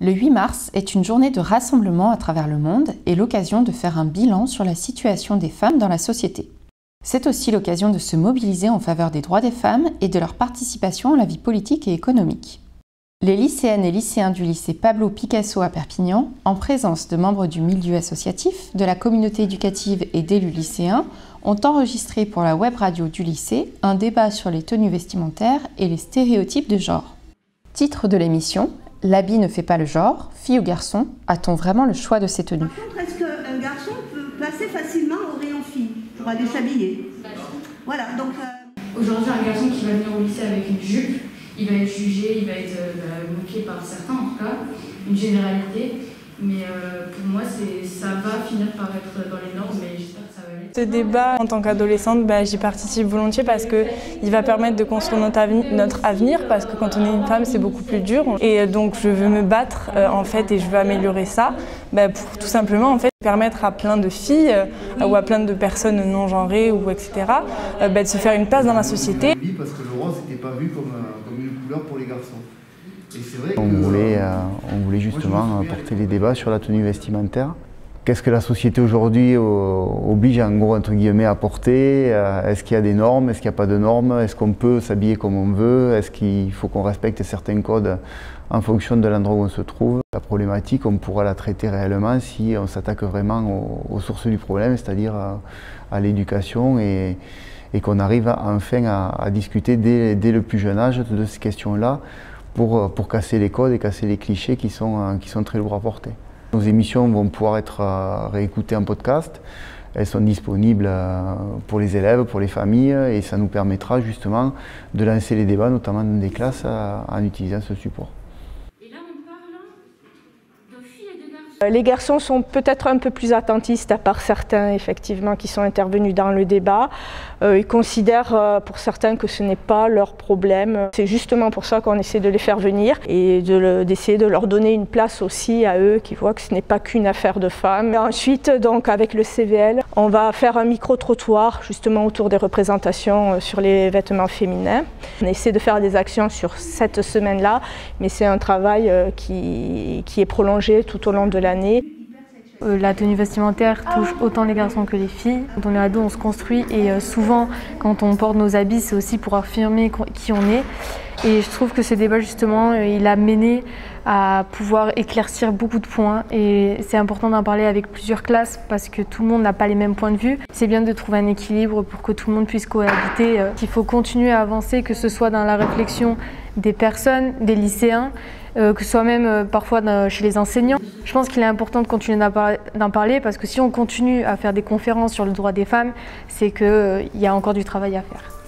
Le 8 mars est une journée de rassemblement à travers le monde et l'occasion de faire un bilan sur la situation des femmes dans la société. C'est aussi l'occasion de se mobiliser en faveur des droits des femmes et de leur participation à la vie politique et économique. Les lycéennes et lycéens du lycée Pablo Picasso à Perpignan, en présence de membres du milieu associatif, de la communauté éducative et d'élus lycéens, ont enregistré pour la web radio du lycée un débat sur les tenues vestimentaires et les stéréotypes de genre. Titre de l'émission: l'habit ne fait pas le genre, fille ou garçon, a-t-on vraiment le choix de ses tenues? Par contre, est-ce qu'un garçon peut passer facilement au rayon fille pour aller s'habiller? Voilà, donc... Aujourd'hui, un garçon qui va venir au lycée avec une jupe, il va être jugé, il va être moqué par certains, en tout cas, une généralité. Mais pour moi, ça va finir par être dans les normes, mais j'espère que ça va aller. Ce débat, en tant qu'adolescente, j'y participe volontiers parce qu'il va permettre de construire notre avenir, parce que quand on est une femme, c'est beaucoup plus dur. Et donc, je veux me battre, en fait, et je veux améliorer ça, pour tout simplement, en fait, permettre à plein de filles ou à plein de personnes non genrées, ou etc., de se faire une place dans la société. Parce que le rose n'était pas vu comme une couleur pour les garçons. On voulait justement porter les débats sur la tenue vestimentaire. Qu'est-ce que la société aujourd'hui oblige en gros entre guillemets à porter? Est-ce qu'il y a des normes? Est-ce qu'il n'y a pas de normes? Est-ce qu'on peut s'habiller comme on veut? Est-ce qu'il faut qu'on respecte certains codes en fonction de l'endroit où on se trouve? La problématique, on pourra la traiter réellement si on s'attaque vraiment aux sources du problème, c'est-à-dire à l'éducation, et qu'on arrive enfin à discuter dès le plus jeune âge de ces questions-là, pour casser les codes et casser les clichés qui sont très lourds à porter. Nos émissions vont pouvoir être réécoutées en podcast. Elles sont disponibles pour les élèves, pour les familles, et ça nous permettra justement de lancer les débats, notamment dans des classes, en utilisant ce support. Les garçons sont peut-être un peu plus attentistes, à part certains effectivement qui sont intervenus dans le débat. Ils considèrent pour certains que ce n'est pas leur problème. C'est justement pour ça qu'on essaie de les faire venir et d'essayer de leur donner une place aussi à eux, qui voient que ce n'est pas qu'une affaire de femmes. Et ensuite, donc, avec le CVL, on va faire un micro-trottoir justement autour des représentations sur les vêtements féminins. On essaie de faire des actions sur cette semaine-là, mais c'est un travail qui est prolongé tout au long de l'année. La tenue vestimentaire touche autant les garçons que les filles. Quand on est ado, on se construit, et souvent, quand on porte nos habits, c'est aussi pour affirmer qui on est. Et je trouve que ce débat, justement, il a mené à pouvoir éclaircir beaucoup de points. Et c'est important d'en parler avec plusieurs classes parce que tout le monde n'a pas les mêmes points de vue. C'est bien de trouver un équilibre pour que tout le monde puisse cohabiter. Il faut continuer à avancer, que ce soit dans la réflexion des personnes, des lycéens, que ce soit même parfois chez les enseignants. Je pense qu'il est important de continuer d'en parler parce que si on continue à faire des conférences sur le droit des femmes, c'est qu'il y a encore du travail à faire.